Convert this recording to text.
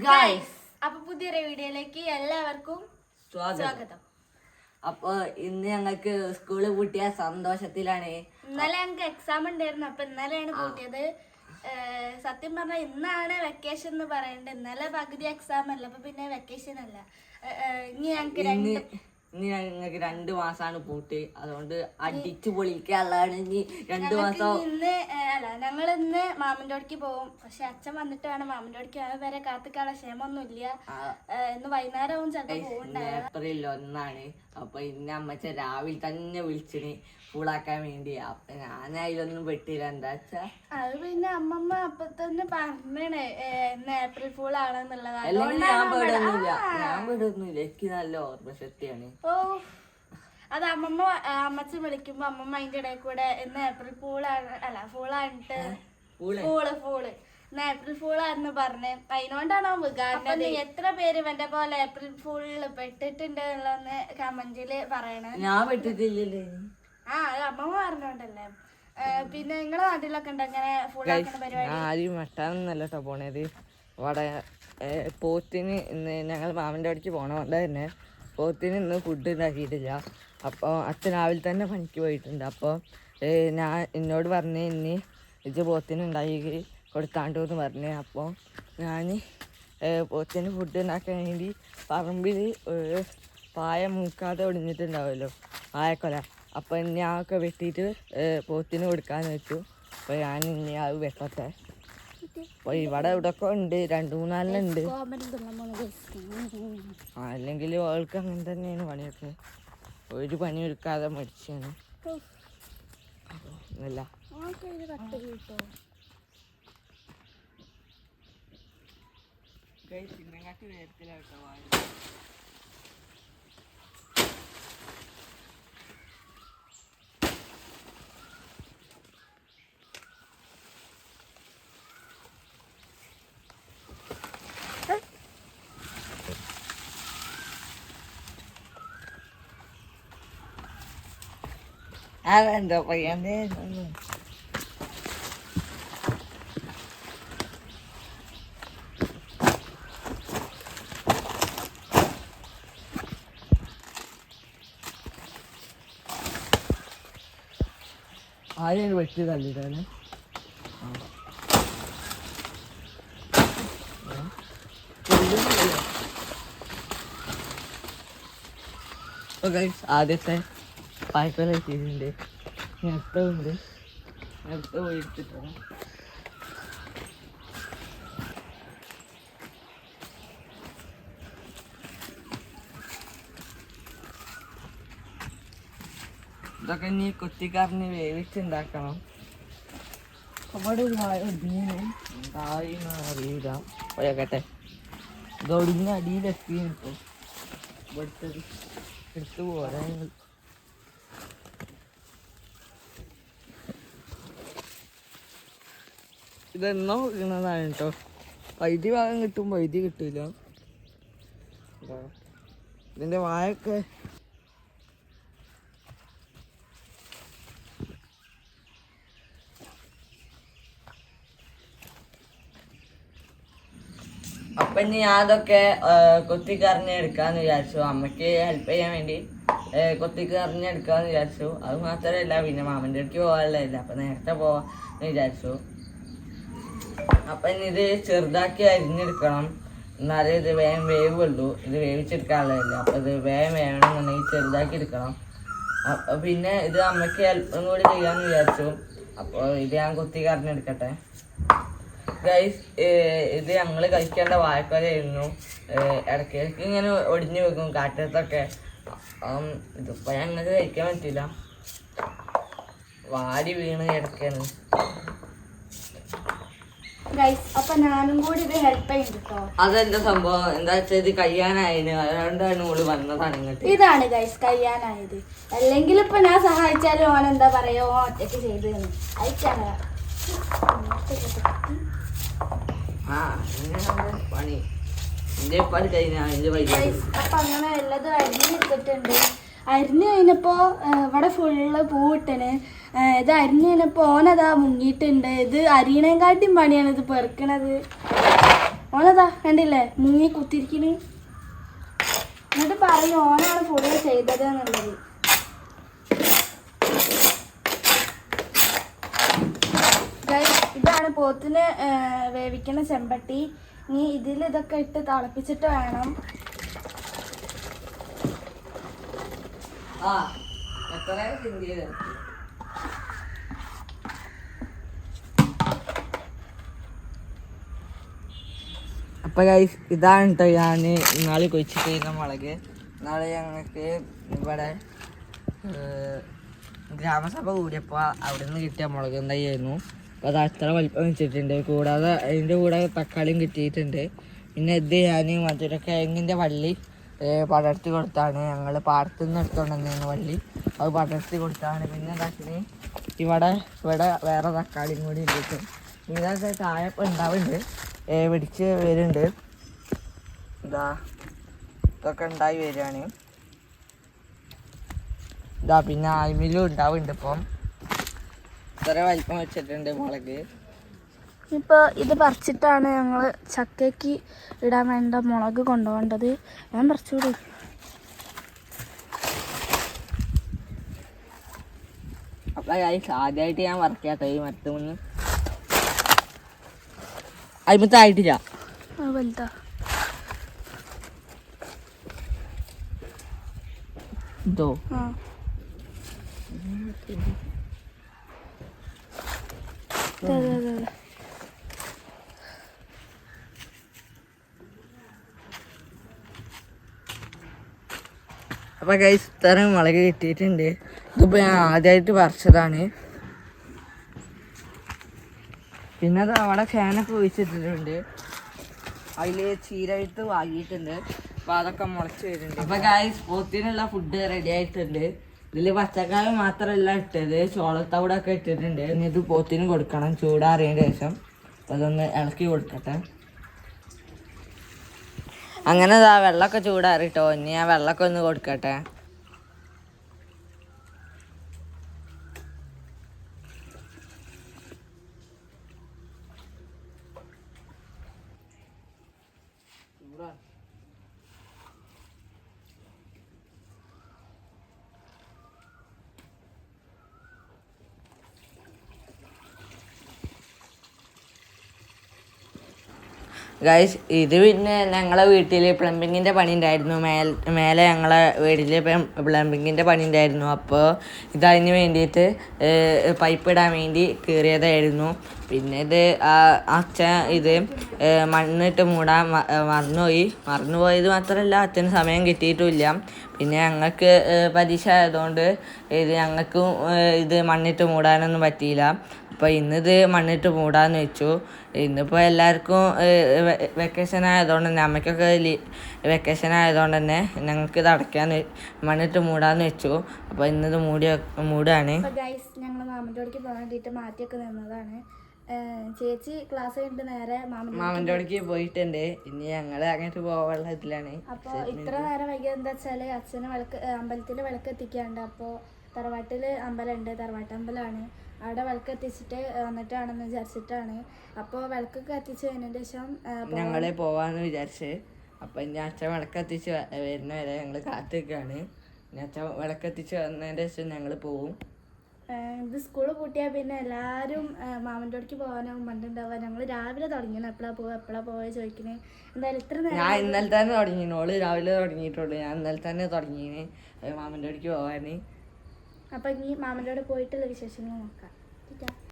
Guys, അപ്പൊ പുതിയൊരു വീഡിയോയിലേക്ക് എല്ലാവർക്കും സ്വാഗതം. അപ്പൊ ഇന്ന് ഞങ്ങൾക്ക് സ്കൂള് പൂട്ടിയ സന്തോഷത്തിലാണ്. ഇന്നലെ ഞങ്ങൾക്ക് എക്സാം ഉണ്ടായിരുന്നു. അപ്പൊ ഇന്നലെയാണ് പൂട്ടിയത്. സത്യം പറഞ്ഞാൽ ഇന്നാണ് വെക്കേഷൻ എന്ന് പറയണ്ടത്. ഇന്നലെ പകുതി എക്സാം അല്ല, അപ്പൊ പിന്നെ വെക്കേഷൻ അല്ല. ഇനി ഞങ്ങൾക്ക് 2 മാസമാണ് പൂട്ടി. അതുകൊണ്ട് അടിച്ചു പൊളിക്കാനുള്ളതാണ് ഇനി 2 മാസം. ഞങ്ങൾ ഇന്ന് മാമന്റെ അടുക്ക് പോകും. പക്ഷെ അച്ഛൻ വന്നിട്ട് വേണം മാമന്റെ അടുക്ക് വരെ കാത്തിക്കാനുള്ള ക്ഷമൊന്നുമില്ല. ഇന്ന് വൈകുന്നേരവും ചിലപ്പോൾ പോകുന്നുണ്ടായിരുന്നു. ഏപ്രിൽ 1 അപ്പൊ ഇന്ന് അമ്മച്ച രാവിലെ തന്നെ വിളിച്ചിന് ഫുള്ളാക്കാൻ വേണ്ടി. അപ്പൊ ഞാൻ അതിലൊന്നും പെട്ടില്ല. എന്താ വെച്ചാ അത് പിന്നെ അമ്മമ്മ അപ്പൊ തന്നെ പറഞ്ഞേ ഇന്ന് ഏപ്രിൽ ഫുൾ ആണെന്നുള്ളത്. അല്ലെങ്കിൽ ഞാൻ പെടുന്നില്ല. എനിക്ക് നല്ല ഓർമ്മശക്തിയാണ്. ഓ, അത് അമ്മച്ചി വിളിക്കുമ്പോ അമ്മമ്മ അതിന്റെ ഇടയിൽ കൂടെ ഇന്ന് ഏപ്രിൽ ഫൂളാണ് ഫൂളായിട്ട് ഫൂള് ഇന്ന് ഏപ്രിൽ ഫൂളാന്ന് പറഞ്ഞ് അതിനോണ്ടാണോ വികാരം. എത്ര പേര് ഇവന്റെ പോലെ ഏപ്രിൽ ഫൂളിൽ പെട്ടിട്ടുണ്ട് എന്നുള്ളതെന്ന് കമന്റില് പറയണേ. ഞാൻ പെട്ടിട്ടില്ലല്ലേ. അത് അമ്മമ്മ പറഞ്ഞോണ്ടല്ലേ. പിന്നെ നിങ്ങളെ നാട്ടിലൊക്കെ ഉണ്ട് അങ്ങനെ ഫുള്ളാക്കുന്ന പരിപാടി? ആരും മട്ടാന്നല്ല കേട്ടോ പോണത്. അവിടെ പോത്തിന് ഇന്ന് ഞങ്ങൾ മാമൻ്റെ അടിക്ക് പോണതുകൊണ്ട് തന്നെ പോത്തിന് ഇന്ന് ഫുഡ് ഉണ്ടാക്കിയിട്ടില്ല. അപ്പോൾ അച്ഛൻ രാവിലെ തന്നെ പണിക്ക് പോയിട്ടുണ്ട്. അപ്പോൾ ഞാൻ എന്നോട് പറഞ്ഞ് ഇനി ഇത് പോത്തിന് ഉണ്ടാക്കി കൊടുത്താണ്ടെന്ന് പറഞ്ഞ്. അപ്പോൾ ഞാൻ പോത്തിന് ഫുഡ് ഉണ്ടാക്കാൻ വേണ്ടി പറമ്പിൽ പായ മൂക്കാതെ ഒടിഞ്ഞിട്ടുണ്ടാവുമല്ലോ, പായക്കൊല. അപ്പോൾ ഇനി അതൊക്കെ വെട്ടിയിട്ട് പോത്തിന് കൊടുക്കാമെന്ന് വെച്ചു. അപ്പോൾ ഞാൻ ഇനി അത് വെട്ടട്ടെ. അപ്പോൾ ഇവിടെ ഇവിടെയൊക്കെ ഉണ്ട്, 2-3 ഉണ്ട്. അല്ലെങ്കിൽ അവൾക്ക് അങ്ങനെ തന്നെയാണ് പണിയൊക്കെ. ഒരു പണി എടുക്കാതെ മടിച്ചാണ്. അല്ല ചിന്നങ്ങാട്ടി നേരത്തിലാട്ടോ. അതെന്താ പയ്യന്റെ ആരെയാണ് വെട്ടി തള്ളിയിട്ടാണ്. ആദ്യത്തെ പായ്ക്കൊല ചെയ്തിട്ടുണ്ട്. അടുത്തുണ്ട്, അടുത്ത് പോയി എടുത്തിട്ടാണ്. ഇതൊക്കെ ഇനി കുത്തിക്കാറിന് വേവിച്ചുണ്ടാക്കണം. അവിടെ അറിയില്ല. പോയക്കട്ടെ, ഇതൊടിഞ്ഞ അടിയിലെത്തി. ഇപ്പോൾ ഇവിടുത്തത് എടുത്തു പോരാ. ഇതെന്നോ കിട്ടുന്നതാണ് കേട്ടോ. വൈദ്യുതി ഭാഗം കിട്ടും, വൈദ്യുതി കിട്ടില്ല. ഇതിൻ്റെ വായൊക്കെ അപ്പം ഇനി അതൊക്കെ കൊത്തിക്കറിഞ്ഞെടുക്കാന്ന് വിചാരിച്ചു. അമ്മയ്ക്ക് ഹെൽപ്പ് ചെയ്യാൻ വേണ്ടി കൊത്തിക്കറിഞ്ഞെടുക്കാന്ന് വിചാരിച്ചു. അത് മാത്രമല്ല, പിന്നെ മാമൻ്റെ അടുക്ക് പോകാനുള്ളതല്ല. അപ്പം നേരത്തെ പോവാന്ന് വിചാരിച്ചു. അപ്പം ഇനി ഇത് ചെറുതാക്കി അരിഞ്ഞെടുക്കണം, എന്നാലേ ഇത് വേഗം വേവുള്ളൂ. ഇത് വേവിച്ചെടുക്കാനുള്ളതല്ല. അപ്പം ഇത് വേഗം വേണമെന്നുണ്ടെങ്കിൽ ചെറുതാക്കി എടുക്കണം. പിന്നെ ഇത് അമ്മയ്ക്ക് ഹെൽപ്പും കൂടി ചെയ്യാമെന്ന് വിചാരിച്ചു. അപ്പോൾ ഇത് ഞാൻ കൊത്തിക്കറിഞ്ഞെടുക്കട്ടെ. ഗൈസ്, ഇത് ഞങ്ങൾ കഴിക്കേണ്ട വാഴക്കൊലയായിരുന്നു. ഇടയ്ക്കിടയ്ക്ക് ഇങ്ങനെ ഒടിഞ്ഞു വെക്കും കാറ്റത്തൊക്കെ. ഇതിപ്പോൾ ഞങ്ങൾക്ക് കഴിക്കാൻ പറ്റില്ല, വാടി വീണ് കിടക്കാണ്. അതെന്താ സംഭവം എന്താ വെച്ചാൽ ഇത് കഴിയാനായിരുന്നു, അതുകൊണ്ടാണ് ഓള് വന്നതാണ് ഇങ്ങോട്ട്. ഇതാണ് ഗൈസ് കഴിയാനായത്. അല്ലെങ്കിൽ ഇപ്പൊ ഞാൻ സഹായിച്ചാലും ഓൻ എന്താ പറയാ, ഓൻ ഒറ്റയ്ക്ക് ചെയ്ത് അയക്കാണ്. പണി അപ്പൊ അങ്ങനെ എല്ലാതും അരിഞ്ഞെടുത്തിട്ടുണ്ട്. അരിഞ്ഞു കഴിഞ്ഞപ്പോ ഇവിടെ ഫുള്ള് പൂവിട്ടന്. ഇത് അരിഞ്ഞു കഴിഞ്ഞപ്പോ ഓനതാ മുങ്ങിയിട്ടുണ്ട്. ഇത് അരിയണേക്കാട്ടിയും പണിയാണ് ഇത് പെറുക്കണത്. ഓനതാ കണ്ടില്ലേ മുങ്ങി കുത്തിരിക്കണ്. എന്നിട്ട് പറയും ഓനാണ് ഫുള്ള് ചെയ്തത് എന്നുള്ളത്. ഇതാണ് പോത്തിന് വേവിക്കുന്ന ചെമ്പട്ടി. ഇനി ഇതിൽ ഇതൊക്കെ ഇട്ട് തിളപ്പിച്ചിട്ട് വേണം. അപ്പൊ ഗൈസ് ഇതാണ് കേട്ടോ ഞാൻ ഇന്നാള് കൊച്ചിട്ട് മുളക്. നാളെ ഞങ്ങൾക്ക് ഇവിടെ ഗ്രാമസഭ കൂടിയപ്പോൾ അവിടെ നിന്ന് കിട്ടിയ മുളക് എന്തായിരുന്നു. അപ്പോൾ അത് അത്ര വലിപ്പം വെച്ചിട്ടുണ്ട്. കൂടാതെ അതിൻ്റെ കൂടെ തക്കാളിയും കിട്ടിയിട്ടുണ്ട്. പിന്നെ ഇത് ഞാൻ മധുരക്കിഴങ്ങിൻ്റെ വള്ളി പടർത്തി കൊടുത്താണ്. ഞങ്ങൾ പാടത്തു നിന്ന് എടുത്തുകൊണ്ടിരുന്ന വള്ളി അത് പടർത്തി കൊടുത്താണ്. പിന്നെ എന്താക്കിന് ഇവിടെ വേറെ തക്കാളിയും കൂടി ഇട്ടിട്ട് ഇതൊക്കെ താഴെ ഉണ്ടാവുന്നുണ്ട്, പിടിച്ച് വരുന്നുണ്ട്. ഇതാ ഇതൊക്കെ ഉണ്ടായി വരികയാണ്. ഇതാ പിന്നെ ആയ്മയിലും ഉണ്ടാവുന്നുണ്ട്. ഇപ്പം ഇത്ര വലിപ്പം വെച്ചിട്ടുണ്ട് മുളക്. ഇപ്പോൾ ഇത് പറിച്ചിട്ടാണ് ഞങ്ങൾ ചക്കയ്ക്ക് ഇടാൻ വേണ്ട മുളക് കൊണ്ടുപോകേണ്ടത്. ഞാൻ പറിച്ചോളൂ. അപ്പം ആദ്യമായിട്ട് ഞാൻ പറിക്കാത്ത ഈ മരത്തുമെന്ന് അയിമത്തായിട്ടില്ല. വലുതാ ഇതോ അപ്പം ഗൈസ് ഇത്ര മുളക് കിട്ടിയിട്ടുണ്ട്. ഇതിപ്പോൾ ഞാൻ ആദ്യമായിട്ട് പറിച്ചതാണ്. പിന്നെ അത് അവിടെ ഫാനൊക്കെ ഒഴിച്ചിട്ടിട്ടുണ്ട്. അതിൽ ചീരവിത്ത് വാങ്ങിയിട്ടുണ്ട്. അപ്പോൾ അതൊക്കെ മുളച്ച് വരുന്നുണ്ട്. അപ്പോൾ ഗൈസ് പോത്തിനുള്ള ഫുഡ് റെഡി ആയിട്ടുണ്ട്. ഇതിൽ പച്ചക്കായ മാത്രമല്ല ഇട്ടത്, ചോളത്തവിടൊക്കെ ഇട്ടിട്ടുണ്ട്. ഇനി ഇത് പോത്തിന് കൊടുക്കണം ചൂടാറിയതിന് ശേഷം. അപ്പോൾ അതൊന്ന് ഇളക്കി കൊടുക്കട്ടെ. അങ്ങനെ ഇതാ വെള്ളമൊക്കെ ചൂടാറിട്ടോ. ഇനി ആ വെള്ളമൊക്കെ ഒന്ന് കൊടുക്കട്ടെ. ഗൈസ് ഇത് പിന്നെ ഞങ്ങളെ വീട്ടിൽ പ്ലംബിങ്ങിൻ്റെ പണി ഉണ്ടായിരുന്നു. മേലെ ഞങ്ങളെ വീട്ടിൽ പ്ലംബിങ്ങിൻ്റെ പണി ഉണ്ടായിരുന്നു. അപ്പോൾ ഇതതിന് വേണ്ടിയിട്ട് പൈപ്പ് ഇടാൻ വേണ്ടി കയറിയതായിരുന്നു. പിന്നെ ഇത് അച്ഛൻ ഇത് മണ്ണിട്ട് മൂടാൻ മറന്നുപോയത് മാത്രമല്ല അച്ഛന് സമയം കിട്ടിയിട്ടുമില്ല. പിന്നെ ഞങ്ങൾക്ക് പരീക്ഷ ആയതുകൊണ്ട് ഞങ്ങൾക്കും ഇത് മണ്ണിട്ട് മൂടാനൊന്നും പറ്റിയില്ല. അപ്പോൾ ഇന്നിത് മണ്ണിട്ട് മൂടാന്ന് വെച്ചു. ഇന്നിപ്പോൾ എല്ലാവർക്കും വെക്കേഷൻ ആയതുകൊണ്ട് തന്നെ അമ്മയ്ക്കൊക്കെ വെക്കേഷൻ ആയതുകൊണ്ട് തന്നെ ഞങ്ങൾക്ക് ഇത് അടയ്ക്കാൻ മണ്ണിട്ട് മൂടാന്ന് വെച്ചു. അപ്പോൾ ഇന്നത് മൂടാണ്. ഞങ്ങൾ മാമൻ്റെ അടുക്ക് പോകാൻ വേണ്ടിയിട്ട് മാറ്റിയൊക്കെ നിന്നതാണ്. ചേച്ചി ക്ലാസ് കഴിഞ്ഞിട്ട് നേരെ മാമൻ്റെ അടുക്ക് പോയിട്ടുണ്ട്. ഇനി ഞങ്ങൾ അങ്ങോട്ട് പോകാനുള്ള ഇതിലാണ്. അപ്പോൾ ഇത്ര നേരം വൈകിയത് എന്താ വെച്ചാൽ അച്ഛന് അമ്പലത്തിൽ വിളക്ക് എത്തിക്കാണ്ട്. അപ്പോൾ തറവാട്ടിൽ അമ്പലമുണ്ട്, തറവാട്ടമ്പലമാണ്. അവിടെ വിളക്ക് എത്തിച്ചിട്ട് വന്നിട്ടാണെന്ന് വിചാരിച്ചിട്ടാണ്. അപ്പോൾ വിളക്കൊക്കെ എത്തിച്ച് കഴിഞ്ഞതിന് ശേഷം ഞങ്ങൾ പോവാന്ന് വിചാരിച്ച്. അപ്പം ഇനി അച്ഛൻ വിളക്കെത്തിച്ച് വരുന്ന വരെ ഞങ്ങൾ കാത്തിരിക്കുകയാണ്. ഇനി അച്ഛൻ വിളക്കെത്തിച്ച് വന്നതിൻ്റെ ശേഷം ഞങ്ങൾ പോവും. ഇത് സ്കൂൾ പൂട്ടിയാൽ പിന്നെ എല്ലാവരും മാമൻ്റെ അടുക്ക് പോകാനാവും പണ്ടുണ്ടാവുക. ഞങ്ങൾ രാവിലെ തുടങ്ങിയാണ് എപ്പോഴാണ് പോവുക ചോദിക്കുന്നത്. എന്തായാലും ഇത്ര നേരം ഞാൻ ഇന്നലെ തന്നെ തുടങ്ങിന്. ഓള് രാവിലെ തുടങ്ങിയിട്ടുള്ളൂ. ഞാൻ ഇന്നലെ തന്നെ തുടങ്ങിന് മാമൻ്റെ അടുക്ക് പോകാൻ. അപ്പം ഇനി മാമൻ്റെ അവിടെ പോയിട്ടുള്ള വിശേഷങ്ങൾ നോക്കാം.